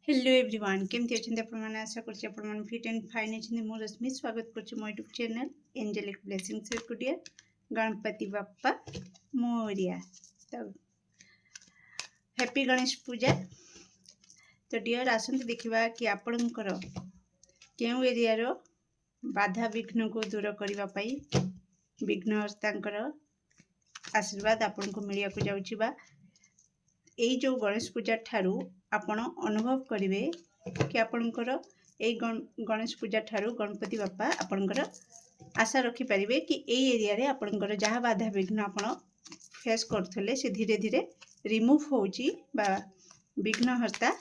Hello everyone केमती अच्छे आपने आशा कर फिट एंड फाइन अच्छे मो रश्मि स्वागत कर मो यूट्यूब चैनल एंजेलिक ब्लेसिंग्स एकुटिया गणपति बाप्पा मोरिया। तो हैप्पी गणेश पूजा। तो डियर आसंत देखा कि आपणकर क्यों एरिया बाधा विघ्न को दूर करने विघ्नहर्तांकर आशीर्वाद आपन को मिलिया को जाउछि बा एई जो गणेश पूजा ठारू आपण अनुभव करिवे कि आपणकर एई गणेश पूजा ठारू गणपति बाप्पा आपणकर आशा रखि परिवे कि एई एरिया रे आपणकर जहाँ बाधा विघ्न आपण फेस करथले से धीरे धीरे रिमूव होउची बा विघ्नहर्ता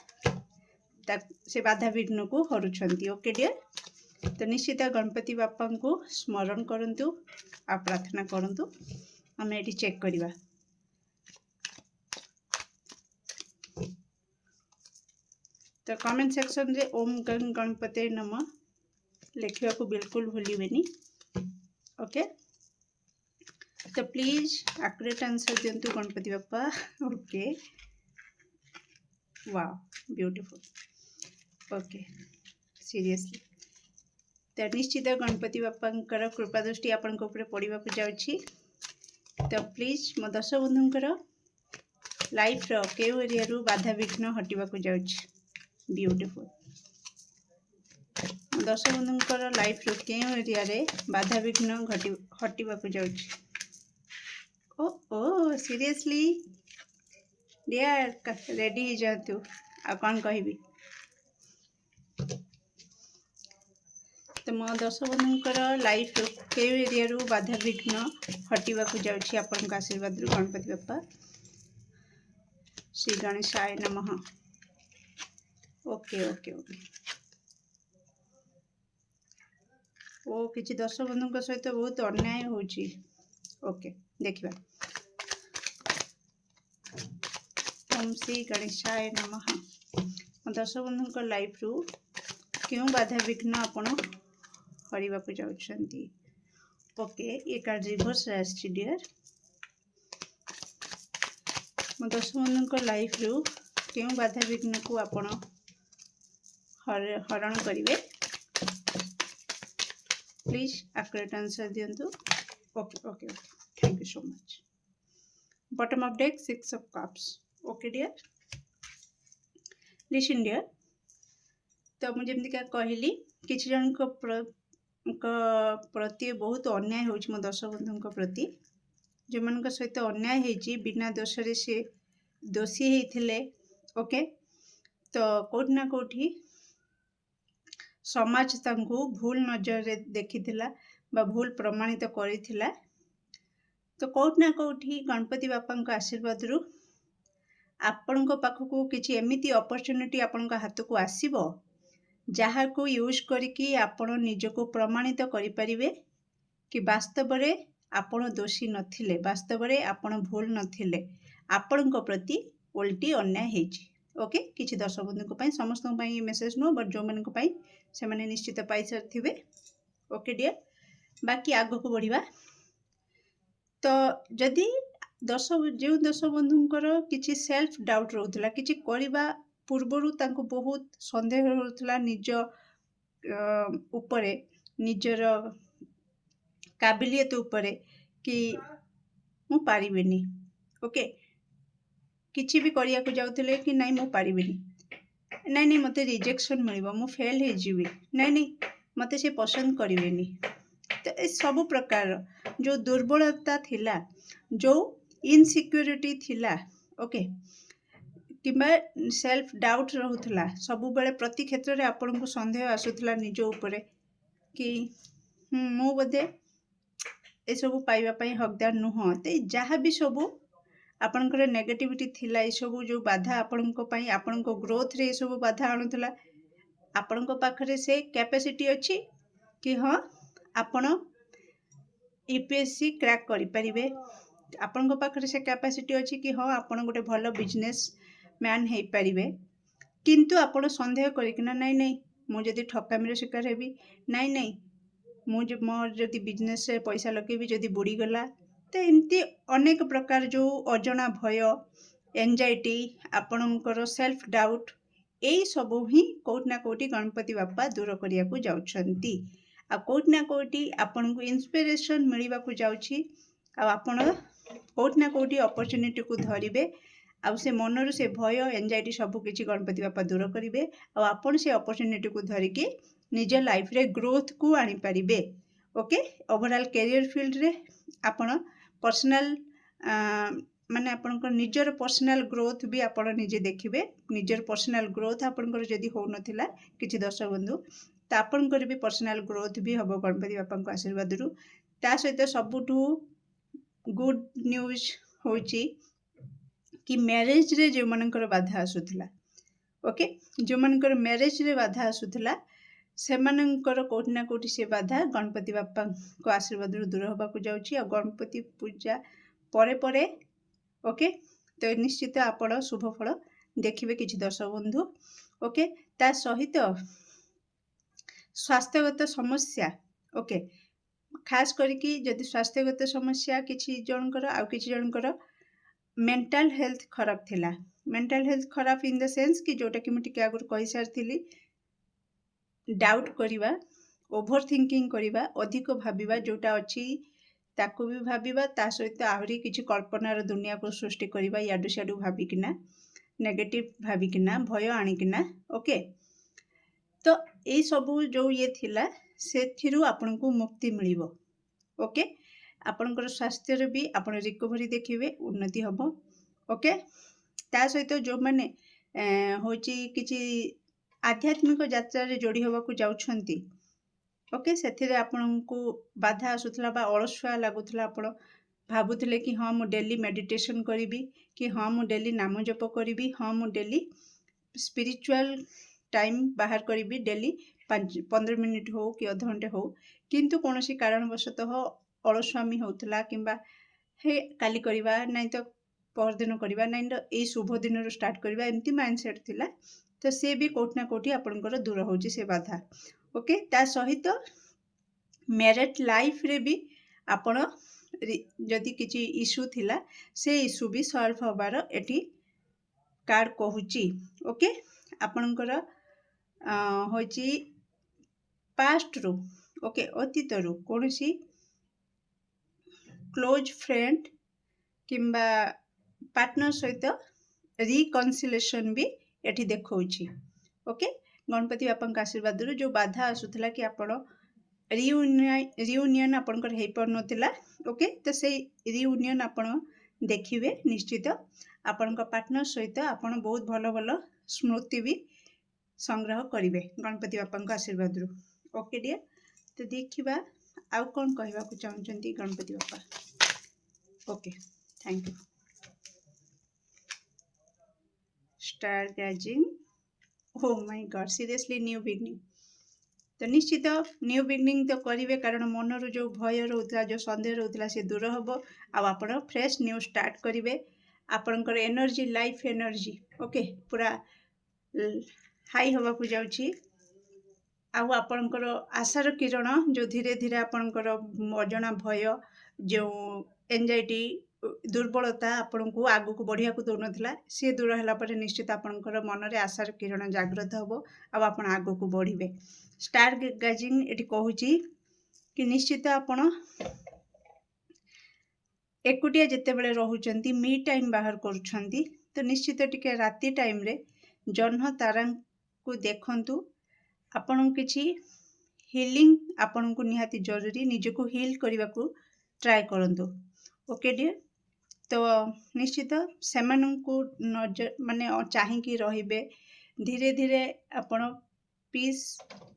से बाधा विघ्न को हरुछंती। ओके डियर, तो निश्चित गणपति बाप्पा को स्मरण करंतु आ प्रार्थना करंतु। हमें एटी चेक करिवा। तो कमेंट सेक्शन रे ओम गं गणपते नमः लिखा को बिल्कुल भूलिबेनी। ओके, तो प्लीज एक्यूरेट आंसर दिंतु Ganpati Bappa. Okay, wow beautiful. Okay, seriously तो निश्चित गणपति बाप्पा कृपा दृष्टि आपण को ऊपर पड़वा को जाउछि। तो प्लीज मो दर्शक बंधुंकर लाइफ रो केउ एरिया रु बाधा विघ्न हटिबा को जाउछि। ब्यूटीफुल। दर्शक बंधुंकर लाइफ रो केउ एरिया रे बाधा विघ्न हटिबा को जाउछि। ओ ओ सीरियसली डियर रेडी हो जातु आ कौन कहबी। तो मो दर्शक बंधुंकर लाइफ रो केउ एरिया रु बाधा विघ्न हटिबा को जाउछि आपन का आशीर्वाद रु गणपति बाप्पा। श्री गणेशाय नमः। Okay okay okay. ओ किसी दर्शक बंधु सहित बहुत अन्याय होची। ओके देखिबा। ओम श्री गणेशाय नमः। दर्शक बंधु लाइफ रु क्यों बाधा विघ्न आपण हरिबा को जाउछंती। ओके, ये कार्ड रिवर्स आछि डियर। दर्शक बंधु लाइफ रु क्यों बाधा विघ्न को आपण हरण करिवे प्लीज एक्यूरेट आंसर दिंतु। Okay okay, thank you so much. Bottom of deck 6 of cups. Okay dear, listen dear. तो मुझे जमती क्या कहली किसी जन को प्रति बहुत अन्याय होची मो दर्शक बंधु प्रति जो मन सहित अन्याय होची बिना दोष रे से दोषी होते। ओके, तो कोठी ना कोठी समाज तांको भूल नजर रे देखिथिला बा भूल प्रमाणित करिथिला। तो कोठी ना कोठी गणपति बापा को आशीर्वाद रु आपण पाखक किसी एमिती अपॉर्चुनिटी आपण हाथ को आसीबो जहाँ को यूज करिकी आपण निजको प्रमाणित करि परिबे कि वास्तव में आपण दोषी नथिले, वास्तव में आपण भूल नथिले, आपण प्रति उल्टी अन्याय हेची। ओके, किसी दर्शक बंधु को समस्त मेसेज नुह बट जो मन को से माने निश्चित पाई सारी। ओके डियर, बाकी आग को बढ़िया। तो जदि जो दर्शक बंधुंकर किसी सेल्फ डाउट रोला किसी करने पूर्वर तांको बहुत संदेह रोला निज उपरे निजर काबिलियत उपरे कि मु पारिबेनी। ओके, किसी भी करिया को जाउतले कि नहीं मु पारिबेनी, नहीं नहीं मते रिजेक्शन मिलिबो, मु फेल हो जीवी, नहीं नहीं मते से पसंद करिवेनी। तो ए सब प्रकार जो दुर्बलता थिला, जो इनसिक्योरिटी थिला, ओके किंबा सेल्फ डाउट रहूला, सब बेले प्रति क्षेत्र में आपन को संदेह आसूला निज उपरे कि मु बोधे ए सब पाइबा हकदार नुह। तो जहाँ भी सब आपणकर नेगेटिविटी थिला, ये सब जो बाधा आपण ग्रोथ रे सब बाधा आणुला, आपण पाखरे से कैपेसिटी अच्छी कि हाँ आपण यूपीएससी क्रैक करि परिबे, आपण पाखरे से कैपेसिटी अच्छी कि हाँ आपण गोटे भल बिजनेस मैन हो पारे। किंतु आपण संदेह करना नहीं नहीं मुझे ठकामी शिकार हेबी, नहीं नहीं मुझे मोर जदि बिजनेस पैसा लगेबी जदि बुड़ी गला, तो एमती अनेक प्रकार जो अजना भय एंजाइटी आपणकर सेल्फ डाउट यही सबू ही कोटि ना कोटि गणपति बापा दूर करने को जाउछंती आ कोटि ना कोटि आपन को इंस्पिरेशन मिलवा को जाउछि आ आपण कोटि ना कोटि अपॉर्चुनिटी को धरिबे आ से मनरु से भय एंजाइटी सब किछि गणपति बापा दूर करिवे आ आपण से अपॉर्चुनिटी को धरिकी निज लाइफ रे ग्रोथ को आनी पारिबे ओके ओवरऑल कैरियर फील्ड रे आपण पर्सनल माने आपनकर निजर पर्सनल ग्रोथ भी आपण निजे देखिबे निजर पर्सनल ग्रोथ आपनकर जदी हो नथिला किछि दर्शक बंधु त आपनकर भी पर्सनल ग्रोथ भी हबो गणपति बापा को आशीर्वाद रु ता सहित सबुठु गुड न्यूज होची कि मैरिज रे जो मनकर बाधा आसुथिला ओके जो मनकर मैरिज रे बाधा आसुथिला सेमानंकर कोटि ना कोटि से बाधा गणपति बापा को आशीर्वाद रु दूर होबा को जाउची आ गणपति पूजा परे परे ओके तो निश्चित आपण शुभ फल देखिबे किछि दर्शक बंधु ओके ता सहित स्वास्थ्यगत समस्या ओके खास करके जदि स्वास्थ्यगत समस्या किछि जनकर आ किछि जनकर मेंटल हेल्थ खराब थिला मेंटल हेल्थ खराब इन द सेंस कि जोटा कि मुझे आगुरी कही सारी डाउट करिबा ओभर थिंकिंग करिबा अधिक भाबिबा जोटा अछि ताकू भी भाबिबा ता सहित आहरी किछि कल्पनार दुनिया को सृष्टि करिबा याडू सियाडू भाबिकिना नेगेटिव भाबिकिना भय आनिकिना ओके तो ये सबू जो ये थिला सेथिरु आपनको मुक्ति मिलिबो ओके आपनकर स्वास्थ्य रे भी आपण रिकवरी देखिबे उन्नति हबो ओके ता सहित जो माने होची किछि आध्यात्मिक यात्रा रे जोड़ी होबा को जाउछंती ओके सेथिरे आपनको बाधा आसुथला बा अलसुआ लागुथला आपण भाबुथले कि हाँ मु डेली मेडिटेशन करिबी कि हाँ मु डेली नाम जप करिबी हाँ मु डेली स्पिरिचुअल टाइम बाहर करिबी डेली 15 मिनिट हो कि आधा घंटे हो किंतु कोनोसी कारणवशतः अलस्वामी होतला किंबा हे काली करिबा नै तो पर दिन करिबा नै तो ए शुभ दिन रो स्टार्ट करिबा एम्ति माइंडसेट थिला तो से भी कोटि ना कोटि आपनकर दूर होची से बाधा ओके ता सहित मैरिड लाइफ रे भी आपण जदि किछि इशू थिला से इशू भी सॉल्व होबार एठी कार्ड कहूची ओके आपनकर होची पास्ट रू ओके अतीत रू कोनोसी क्लोज फ्रेंड किंबा पार्टनर सहित रिकनसिलेशन भी एठी देखौची ओके गणपति बापा आशीर्वाद रु जो बाधा आसुथला कि आपण रियूनियन आपनकर हे पर नथिला ओके तो से रियूनियन आपण देखिबे निश्चित आपनका पार्टनर सहित आपण बहुत भलो भलो स्मृति भी संग्रह करिवे गणपति बापा आशीर्वाद रु ओके डियर तो देखिबा आउ कोन कहबा को चाहउचंती Ganpati Bappa okay thank you star gazing oh my God seriously new beginning तो निश्चित न्यू बिगनिंग तो करिवे कारण मनरु जो भय रहउतला जो संदेह रहउतला से दूर हबो आ आपण फ्रेश न्यू स्टार्ट करिवे आपनकर एनर्जी लाइफ एनर्जी ओके पूरा हाई हवा को जाउची आउ आपनकर आशार किरण जो धीरे धीरे आपनकर अजना भय जो एंजाइटी दुर्बलता आपण को आगु को बढ़िया को दौन थिला से दूर हला पर निश्चित आपनकर मन रे आशार किरण जागृत हबो आ आपण आगु को बढ़िबे स्टार गैजिंग एटी कहूची कि निश्चित आपण एकुटिया जेते बेले रहउचंती मी टाइम बाहर करूछंती तो निश्चित टिके राती टाइम रे जन्ह तारा को देखंतु आपण किछि हीलिंग आपण को निहाती जरूरी निज को हील करबा को ट्राई करंतु ओके डियर तो निश्चित सेमान को नजर माने चाहि कि रहिबे धीरे धीरे आपण पीस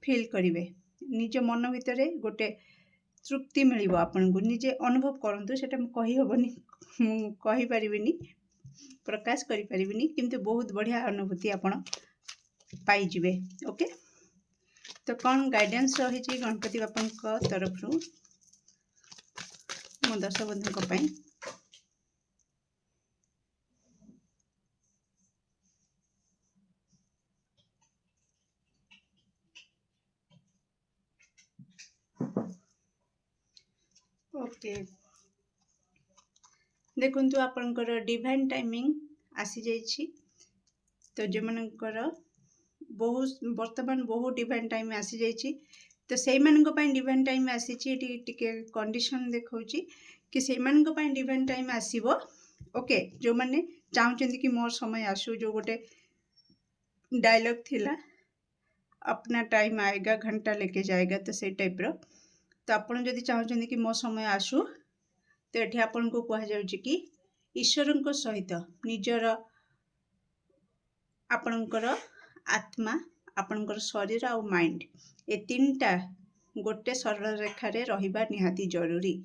फील करिवे निज मन भितरे गोटे तृप्ति मिलिबो आपण को निजे अनुभव करंतु सेटा कहि होबनी कहि परिबिनी प्रकाश करि परिबिनी किंतु बहुत बढ़िया अनुभूति आपण पाई जिवे ओके तो कौन गाइडेंस रही गणपति बापा तरफ रु मो दर्शक बंधु ओके देखु आपणकर डिवाइन टाइमिंग आसी जाइछि तो जो मनकर ବହୁତ ବର୍ତ୍ତମାନ ବହୁତ ଡିଭାଇନ୍ ଟାଇମ୍ ଆସିଯାଇଛି। ତ ସେଇମାନଙ୍କ ପାଇଁ ଡିଭାଇନ୍ ଟାଇମ୍ ଆସିଛି। ଏଠି ଟିକେ କଣ୍ଡିସନ୍ ଦେଖାଉଛି କି ସେଇମାନଙ୍କ ପାଇଁ ଡିଭାଇନ୍ ଟାଇମ୍ ଆସିବ। ଓକେ, ଯେଉଁମାନେ ଚାହୁଁଛନ୍ତି କି ମୋର ସମୟ ଆସୁ, ଯେଉଁ ଗୋଟେ डायलॉग थिला अपना टाइम आएगा घंटा लेके जाएगा, तो से टाइप रो। तो आपण जदि चाहूँ कि मो समय आसू, तो ये आपन को कह जाउछि कि ईश्वर सहित निजर आपणकर आत्मा, आपणकर शरीर आ माइंड, ए तीनटा गोटे सरल रेखा रे रहिबा निहाती जरूरी।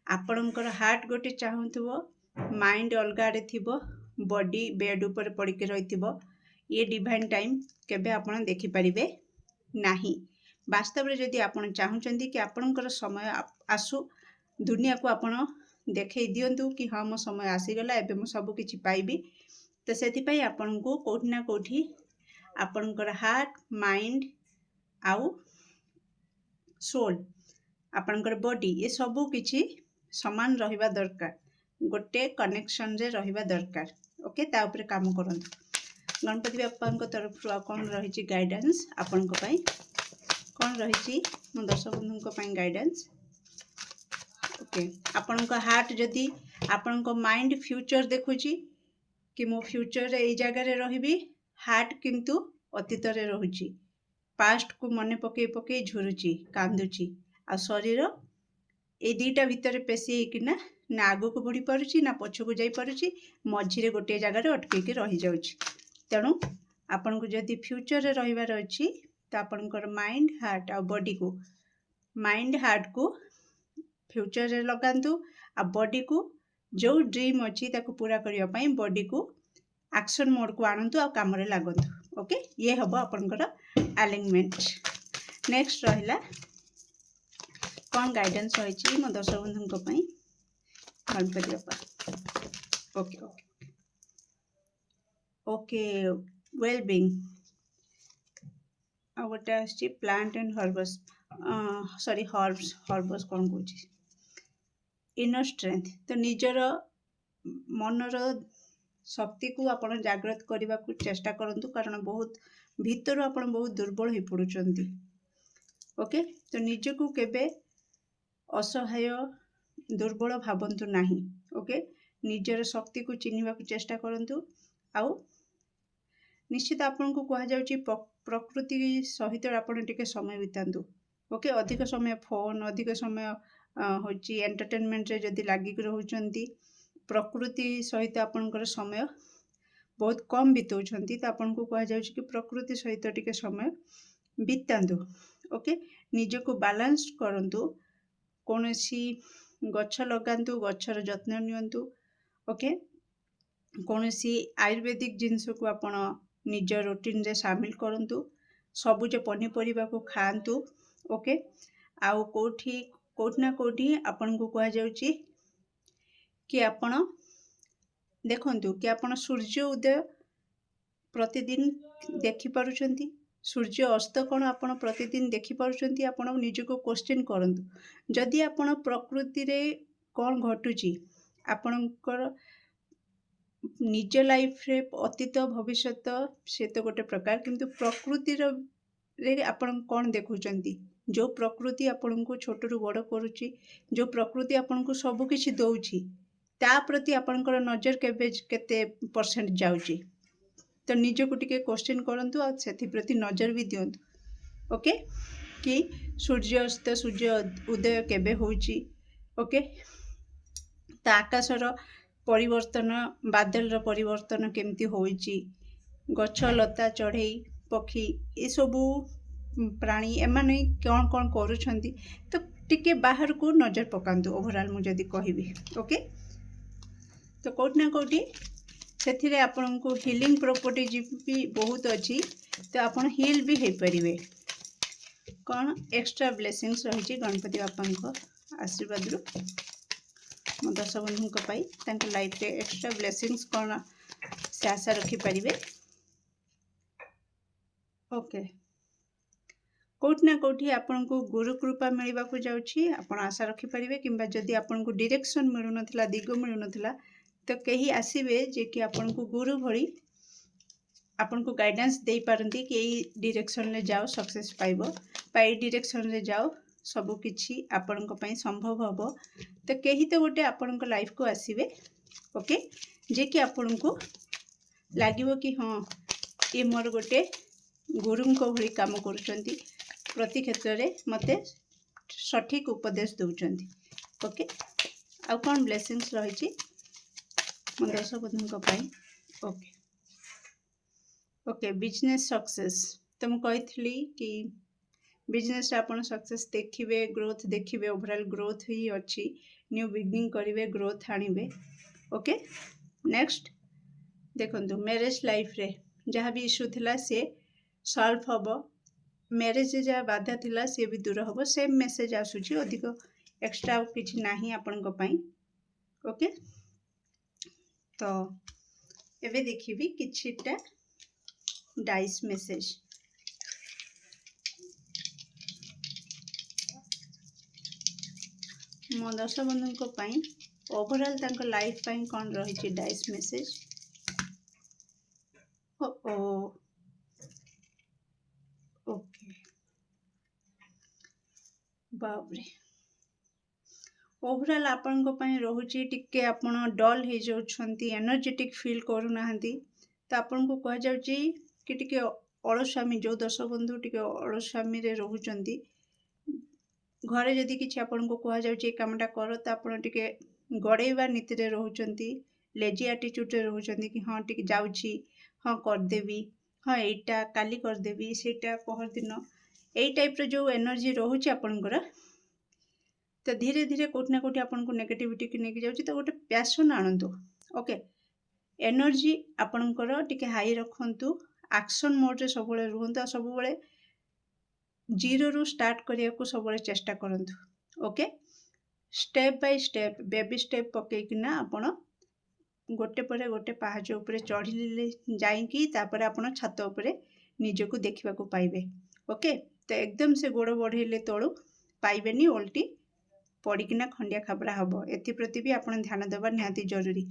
आपणकर हार्ट गोटे चाहूथबो, माइंड अलगा रे थिबो, बॉडी बेड ऊपर पड़ी के रहिथिबो, ये डिवाइन टाइम केबे आपण देखि परिबे नाही। वास्तव में जदि आपण चाहूचंती कि आपणकर समय आसु, दुनिया को आपण देखै दियंतु कि हाँ मो समय आसीगला, एबे मो सब किछि पाइबी, तो सेथिपाई आपण को कोठी ना कोठी आपणकर हार्ट, माइंड आउ सोल, आपणकर बॉडी, ये सब किछि समान रहिबा दरकार, गोटे कनेक्शन रे रहिबा दरकार। ओके, ता ऊपर काम करंतु। गणपति बापा तरफ कौन रही गाइडेंस आपण कौन रही मो दर्शक बंधु गाइडेंस। ओके, आपण हार्ट जदि आपण माइंड फ्यूचर देखुची कि मो फ्यूचर रे एई जगह रे रहिबी, हार्ट किंतु अतीत रे रहुची, पास्ट को मने पके पके झुरुची, कांदुची, आ शरीर ए दीटा भितर पेशी किना ना आगो को बढ़ी पारुची ना पछो को जाई पारुची, मझिरे गोटे जगह रे अटके के रही जाउची। तेणु आपन को जदि फ्यूचर रे रहिबार अछि, तो आपनकर माइंड, हार्ट आ बॉडी को, माइंड हार्ट को फ्यूचर रे लगांतु, आ बॉडी को जो ड्रीम अछि ताको पूरा करिया पई बॉडी को एक्शन मोड को आनंतु आ काम रे लागंतु। ओके, ये हबो आपनकर अलाइनमेंट। नेक्स्ट रहिला कोन गाइडेंस होइछि मो दर्शक बंधुनको पई Ganpati Bappa. Okay okay okay, wellbeing आ गोटे आछि plant and herbs, sorry herbs, herbs कोन कहूछि, इनर स्ट्रेंथ। तो निजर मनर शक्ति को आपण जागृत करने को चेष्टा करंतु, कारण बहुत भीतर आपण बहुत दुर्बल हो पड़ुचंती। ओके, तो निजको केबे असहाय दुर्बल भावंतु नाही। ओके, निजर शक्ति को चिन्हिबा को चेष्टा करंतु। आउ निश्चित आपन को कहा जाउची प्रकृति सहित आपण टिके समय बितांतु। ओके, अधिक समय फोन, अधिक समय होची एंटरटेनमेंट रे जदि लागी रहउचंती, प्रकृति सहित आपनकर समय बहुत कम बितौछंती, तो आपन को कहा जाउची कि प्रकृति सहित टिके समय बितांतु। ओके, निजको बैलेंस करंतु, कोनोसी गछ लगांतु, गछर जत्न नियंतु। ओके, कोनोसी आयुर्वेदिक जिंस को आपण निज रूटीन रे शामिल करंतु, सबुज पनीपरिबा को खांतु। ओके, आउ कोठी ना कोठी आपण को कहा जाउची कि आपण देखंतु कि आपण सूर्य उदय प्रतिदिन देखि पारुचंती, सूर्य अस्त कोन आपण प्रतिदिन देखि पारुचंती। आपण निजको क्वेश्चन करंतु, जदि आपण प्रकृति रे कोन घटुची, आपणकर निज लाइफ रे अतीत भविष्यत से तो गोटे प्रकार, किंतु प्रकृति रे आपण कोन देखुचंती, जो प्रकृति आपण को छोट रु बड़ करूची, जो प्रकृति आपण को सब किछि दउची, ता प्रति आपणकर नजर केते परसेंट जाउची। तो निजको टिके क्वेश्चन करंतु, आ सेथि प्रति नजर भी दियंतु। ओके, कि सूर्य अस्त सूर्य उदय केबे होउची। ओके, ता आकाशर परिवर्तन, बादल परिवर्तन केमती होइची, गछ लता चढ़ई पक्षी ये सबू प्राणी एमाने कौन कौन करूछंती, तो टिके बाहर को नजर पकांतु। ओवरऑल मु जदि कहबी, ओके, तो कोठी ना कोठी सेथिरे आपन को हीलिंग प्रॉपर्टीज भी बहुत अच्छी, तो आपन हील भी हो पारिबे। कौन एक्स्ट्रा ब्लेसिंग्स रही गणपति बापा आशीर्वाद रु मो दर्शक बंधु लाइफ रे एक्स्ट्रा ब्लेसिंग्स कौन से आशा रखी पारिबे। ओके, कोठी ना कोठी आपन को गुरु कृपा मिलवा को जाउची, आपन आशा रखी पारिबे। किंबा जदि आपन को डायरेक्शन मिलु नथिला, दिग मिलु नथिला, तो कहीं आसीबे जे कि आपन को गुरु भली आपन को गाइडेंस दे पारंती कि एई डायरेक्शन रे जाओ सक्सेस पाइबो बा एई डायरेक्शन रे जाओ सब किछि आपन को पई संभव हबो। तो केही तो गोटे आपन को लाइफ को आसीबे ओके जे कि आपन को लागिवो कि हाँ ये मोर गोटे गुरुंक भली काम करुचंती प्रति क्षेत्र रे मते सठिक उपदेश दउचंती ओके। आ कोन ब्लेसिंग्स रहिछि मो दर्शक बंधुक पई ओके ओके बिजनेस सक्सेस तो मु कहिथली कि बिजनेस रे आपण सक्सेस देखिबे ग्रोथ देखिबे ओवरऑल ग्रोथ ही अछि न्यू बिगिनिंग करिवे ग्रोथ आनिबे ओके। नेक्स्ट देखंतु मैरिज लाइफ रे जहाँ भी इश्यू थिला से सॉल्व हबो मैरिज जहाँ बाधा थिला से भी दूर हबो सेम मेसेज आसुची अधिक एक्स्ट्रा किछि नाही आपण को पई ओके। तो एबे देखिबी किछिटा डाइस मेसेज मो दर्शक बंधु पई ओवरऑल तांको लाइफ पई कोन रहिछि डाइस मेसेज ओ ओके बाबरे ओवरऑल आपण को पई रहुछि टिके आपण डल हे जाउछंती एनर्जेटिक फील करू नाहंती तो आपण को कह जाउछि कि टिके अलस्वामी जो दर्शक बंधु टिके अलस्वामी रे रहुचंती घरे जदि किछि आपण को कह जाउछि कामटा करो तो आपण टिके गड़ेबा नीति रे रहुचंती लेजी एटीट्यूड रे रहुचंती कि हां टिके जाउछि हां कर देबी हाँ एटा काली कर देबी सेटा पहर दिन एई टाइप रो जो एनर्जी रहुछि आपनकर तो धीरे धीरे कोठी ना कोठी आपन को नेगेटिविटी की नेकी जाउछि तो गोटे पैशन आनंतु ओके एनर्जी आपनकर टिके हाई रखंतु एक्शन मोड रे सब बेले रुहंतु सब बेले जीरो रु स्टार्ट करिया को सब बेले चेष्टा करंतु okay. Step by step baby step पके किना आपण गोटे परे गोटे पहाज उपरे चढ़िले जाइकी तापर आपण छात उपरे निजको देखिबा को पाइबे ओके। तो एकदम से गोड़ बढ़ेले तळु पाइबेनी ओल्टी पड़िकिना खंडिया खाबरा हबो एथि प्रति भी आपण ध्यान देबा निहाती जरूरी।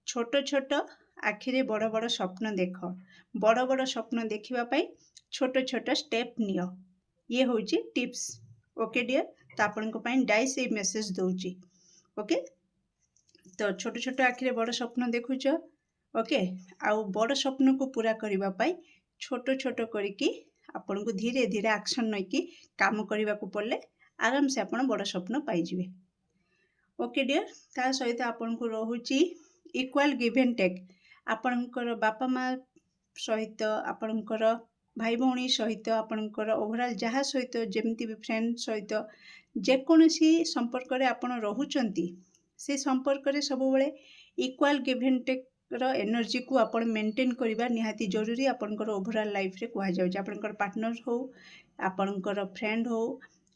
छोट छोट आखिरे बड़ बड़ स्वप्न देख बड़ बड़ स्वप्न देखिबा पई छोट छोट स्टेप नियो ये होची टिप्स ओके डियर। तो आपण को पई डाइस ए मेसेज दोची ओके। तो छोट छोट आखिरे बड़ स्वप्न देखुछ ओके आउ बड़ स्वप्न को पूरा करबा पई छोट छोट करिकी आपण को धीरे धीरे एक्शन नैकी काम करबा को पड़ले आराम से आपण बड़ स्वप्न पाई जिवे ओके डियर। ता सहित आपण को रहुची इक्वल गिव एंड टेक आपणकर बापा माँ सहित आपणकर भाई भौणी सहित आपणकर ओवरऑल जहाँ सहित जेमती भी फ्रेंड सहित जेकोसी संपर्क रे आपण रहुचंती से संपर्क रे सब बेले इक्वल गिव एंड टेक रो एनर्जी को आपण मेंटेन करबा निहाती जरूरी। आपणकर ओवरऑल लाइफ रे कहा जाउछ आपणकर पार्टनर हो आपणकर फ्रेंड हो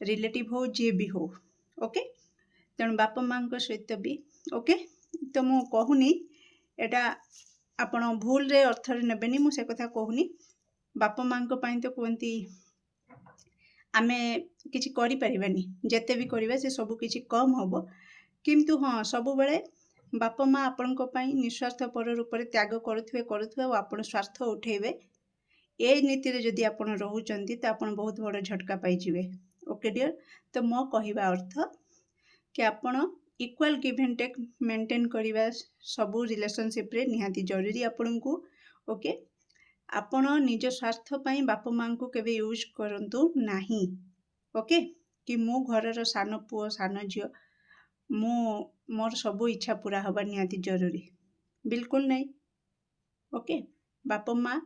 रिलेटिव हो जे भी हो ओके। तेणु बापा माँ सहित भी ओके। तो मु कहूनी एटा आपण भूल रे अर्थ रे नेबेनी मु से कथा कहूनी बापा माँ पई तो कहती आमे किछि करि परिबानी जेते भी करिबा से सब किछि कम हबो किंतु हाँ सब बेले बापा माँ आपण को पई निस्वार्थ पर रूप रे त्याग करुथुवे आपण स्वार्थ उठेबे ए नीति रे जदि आपण रहुचंती तो आपण बहुत बड़ झटका पाई जिवे ओके डियर। तो मो कहिबा अर्थ कि आपण equal give and take maintain करबा सबू रिलेशनशिप रे निहाती जरूरी आपण को ओके। आपण निज स्वार्थ पई बापा माँ को केबे यूज करंतु नाही ओके कि मो घरर सान पुओ सान झियो मो मोर सबू इच्छा पूरा हबा निहाती जरूरी बिल्कुल नहीं ओके। बापा माँ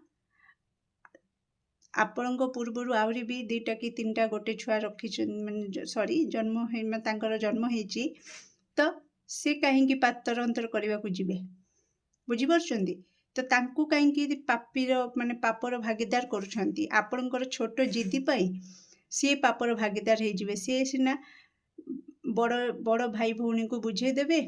आपण पूर्वर आहरी भी 2टा कि 3टा गोटे छुआ रखी माने सॉरी जन्म हेची तो से कहीं पातर अंतर करने को जीवे बुझीपार्छंती तो तांकु कहीं पापीर माने पापर भागीदार करुछंती आपणकर छोट जिद्दी पाई सी पापर भागीदार हो जिवे सी सिना बड़ बड़ भाई भौणी को बुझे देबे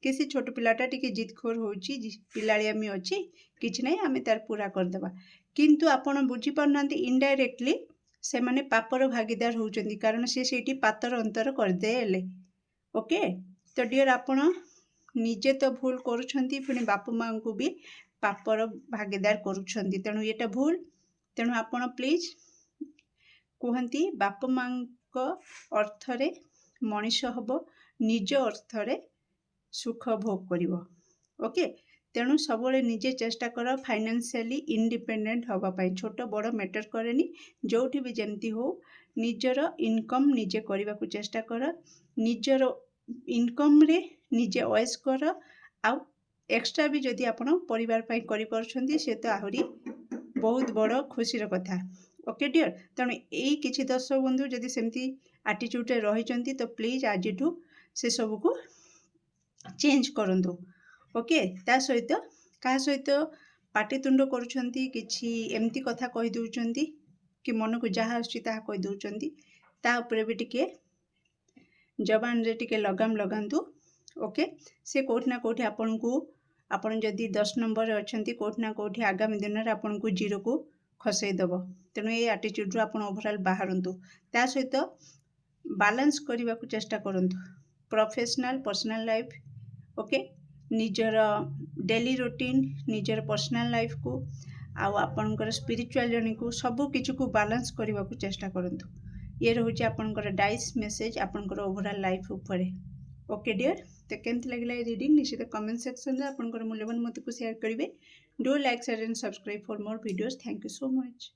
कि से छोट पिलाटा टिके जिदखोर होची पिलाଳିयामी अछि किछ नै आमे तार पूरा कर देबा किंतु आपण बुझी पारनांती इनडायरेक्टली से माने पापर भागीदार होउचंती कारण से सेठी पातर अंतर कर देले ओके। तो डियर आपण निजे तो भूल करुछंती पुणी बापा माँ को भी ପାପର ଭାଗିଦାର କରୁଛନ୍ତି। ତେଣୁ ଏଇଟା ଭୁଲ। ତେଣୁ ଆପଣ ପ୍ଲିଜ୍ କୁହନ୍ତି ବାପ ମାଙ୍କ ଅର୍ଥରେ ମଣିଷ ହେବ, ନିଜ ଅର୍ଥରେ ସୁଖ ଭୋଗ କରିବ। ଓକେ, ତେଣୁ ସବୁବେଳେ ନିଜେ ଚେଷ୍ଟା କର ଫାଇନାନ୍ସିଆଲି ଇଣ୍ଡିପେଣ୍ଡେଣ୍ଟ ହେବା ପାଇଁ। ଛୋଟ ବଡ଼ ମ୍ୟାଟର କରେନି, ଯେଉଁଠି ବି ଯେମିତି ହଉ ନିଜର ଇନକମ୍ ନିଜେ କରିବାକୁ ଚେଷ୍ଟା କର। ନିଜର ଇନକମ୍ରେ ନିଜେ ଅଏସ୍ କର। ଆଉ ଏକ୍ସଟ୍ରା ବି ଯଦି ଆପଣ ପରିବାର ପାଇଁ କରିପାରୁଛନ୍ତି ସେ ତ ଆହୁରି ବହୁତ ବଡ଼ ଖୁସିର କଥା। ଓକେ ଡିଅର୍, ତେଣୁ ଏଇ କିଛି ଦର୍ଶକ ବନ୍ଧୁ ଯଦି ସେମିତି ଆଟିଚ୍ୟୁଡ଼ରେ ରହିଛନ୍ତି ତ ପ୍ଲିଜ୍ ଆଜିଠୁ ସେସବୁକୁ ଚେଞ୍ଜ କରନ୍ତୁ। ଓକେ, ତା ସହିତ କାହା ସହିତ ପାଟିତୁଣ୍ଡ କରୁଛନ୍ତି, କିଛି ଏମିତି କଥା କହିଦେଉଛନ୍ତି କି ମନକୁ ଯାହା ଆସୁଛି ତାହା କହିଦେଉଛନ୍ତି, ତା ଉପରେ ବି ଟିକେ ଜବାନରେ ଟିକେ ଲଗାମ ଲଗାନ୍ତୁ। ଓକେ, ସେ କେଉଁଠି ନା କେଉଁଠି ଆପଣ ଯଦି 10 ନମ୍ବରରେ ଅଛନ୍ତି କେଉଁଠି ନା କେଉଁଠି ଆଗାମୀ ଦିନରେ ଆପଣଙ୍କୁ ଜିରୋକୁ ଖସେଇ ଦେବ। ତେଣୁ ଏଇ ଆଟିଚ୍ୟୁଡ଼ରୁ ଆପଣ ଓଭରାଲ୍ ବାହାରନ୍ତୁ। ତା ସହିତ ବାଲାନ୍ସ କରିବାକୁ ଚେଷ୍ଟା କରନ୍ତୁ ପ୍ରଫେସନାଲ୍ ପର୍ସନାଲ୍ ଲାଇଫ୍। ଓକେ, ନିଜର ଡେଲି ରୁଟିନ୍, ନିଜର ପର୍ସନାଲ୍ ଲାଇଫ୍କୁ ଆଉ ଆପଣଙ୍କର ସ୍ପିରିଚୁଆଲ୍ ଜର୍ଣ୍ଣିକୁ ସବୁ କିଛିକୁ ବାଲାନ୍ସ କରିବାକୁ ଚେଷ୍ଟା କରନ୍ତୁ। ଇଏ ରହୁଛି ଆପଣଙ୍କର ଡାଇସ୍ ମେସେଜ୍ ଆପଣଙ୍କର ଓଭରାଲ୍ ଲାଇଫ୍ ଉପରେ। ଓକେ ଡିଅର୍, ତ କେମିତି ଲାଗିଲା ଏ ରିଡ଼ିଂ ନିଶ୍ଚିତ କମେଣ୍ଟ ସେକ୍ସନରେ ଆପଣଙ୍କର ମୂଲ୍ୟବାନ ମତକୁ ସେୟାର କରିବେ। Do like, share and subscribe for more videos. Thank you so much.